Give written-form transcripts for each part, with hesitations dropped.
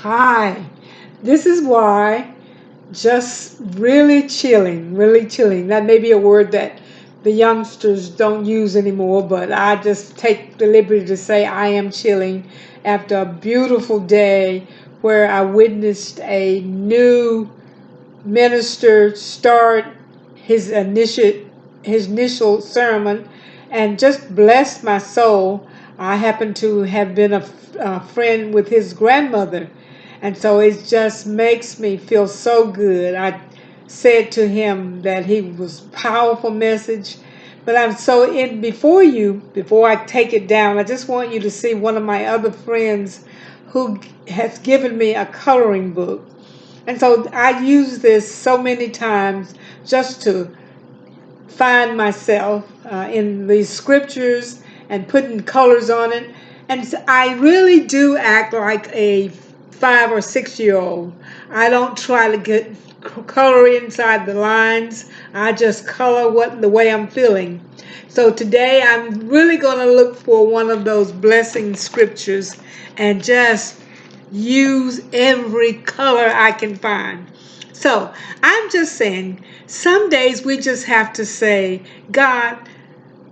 Hi, this is why just really chilling, really chilling. That may be a word that the youngsters don't use anymore, but I just take the liberty to say I am chilling after a beautiful day where I witnessed a new minister start his initial sermon and just blessed my soul. I happen to have been a friend with his grandmother, and so it just makes me feel so good. I said to him that he was powerful message, but I'm so in before I take it down. I just want you to see one of my other friends who has given me a coloring book, and so I use this so many times just to find myself in these scriptures and putting colors on it. And I really do act like a 5 or 6 year old. I don't try to get color inside the lines. I just color what the way I'm feeling. So today I'm really going to look for one of those blessing scriptures and just use every color I can find. So I'm just saying, some days we just have to say, God,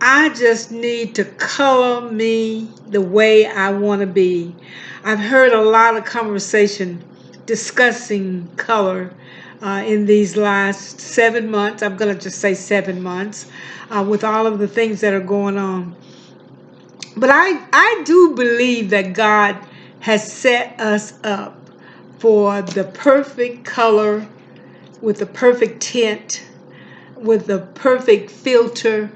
I just need to color me the way I want to be. I've heard a lot of conversation discussing color in these last 7 months. I'm going to just say 7 months with all of the things that are going on. But I do believe that God has set us up for the perfect color with the perfect tint, with the perfect filter,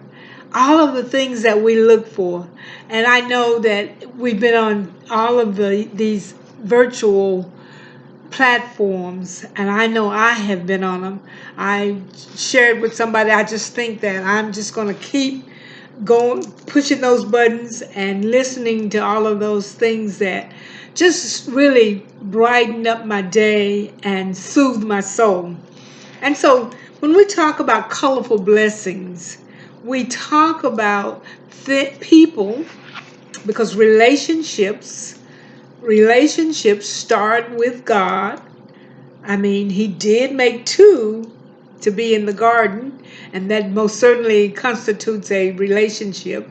all of the things that we look for. And I know that we've been on all of these virtual platforms, and I know I have been on them. I shared with somebody, I just think that I'm just going to keep going, pushing those buttons and listening to all of those things that just really brighten up my day and soothe my soul. And so when we talk about colorful blessings, we talk about people, because relationships start with God. I mean, he did make two to be in the garden, and that most certainly constitutes a relationship.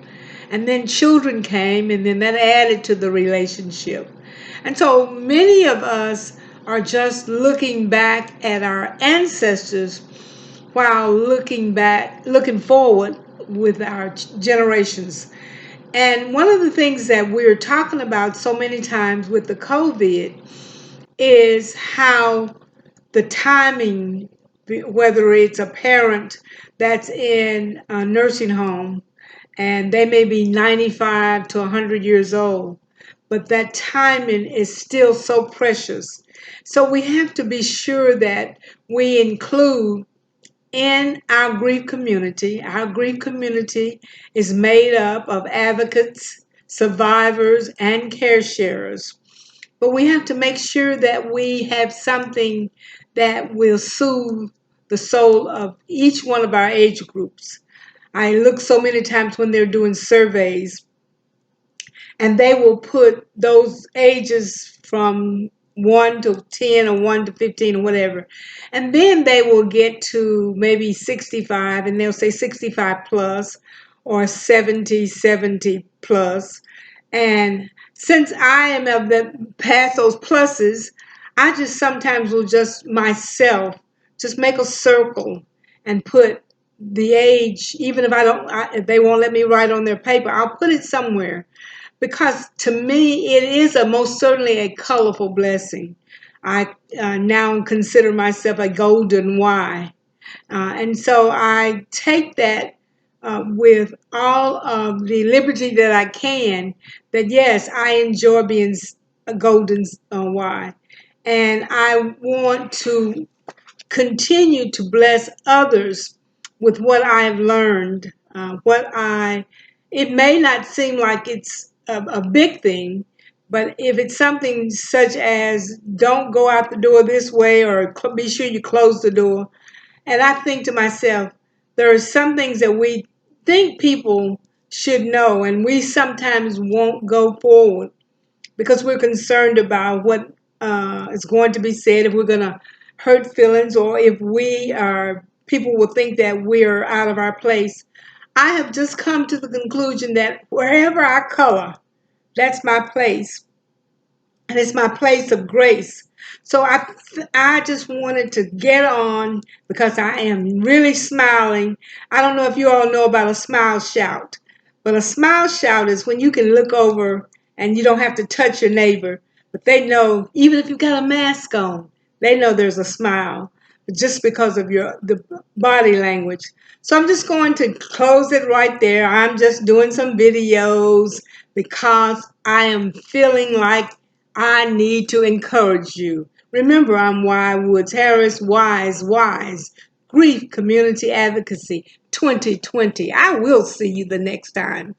And then children came, and then that added to the relationship. And so many of us are just looking back at our ancestors while looking forward with our generations. And one of the things that we're talking about so many times with the COVID is how the timing, whether it's a parent that's in a nursing home and they may be 95 to 100 years old, but that timing is still so precious. So we have to be sure that we include in our grief community. Our grief community is made up of advocates, survivors, and care sharers. But we have to make sure that we have something that will soothe the soul of each one of our age groups. I look so many times when they're doing surveys, and they will put those ages from 1 to 10 or 1 to 15 or whatever. And then they will get to maybe 65, and they'll say 65 plus or 70 plus. And since I am of the past those pluses, I just sometimes will just myself just make a circle and put the age, even if if they won't let me write on their paper, I'll put it somewhere, because to me it is a most certainly a colorful blessing. I now consider myself a golden Y, and so I take that with all of the liberty that I can. That yes, I enjoy being a golden Y, and I want to continue to bless others with what I've learned. It may not seem like it's a big thing, but if it's something such as don't go out the door this way, or be sure you close the door. And I think to myself, there are some things that we think people should know, and we sometimes won't go forward because we're concerned about what is going to be said, if we're going to hurt feelings, or if we are, people will think that we're out of our place. I have just come to the conclusion that wherever I color, that's my place, and it's my place of grace. So I just wanted to get on because I am really smiling. I don't know if you all know about a smile shout, but a smile shout is when you can look over and you don't have to touch your neighbor, but they know, even if you've got a mask on, they know there's a smile just because of the body language. So I'm just going to close it right there. I'm just doing some videos because I am feeling like I need to encourage you. Remember, I'm Y Woods Harris, Wise, Grief Community Advocacy 2020. I will see you the next time.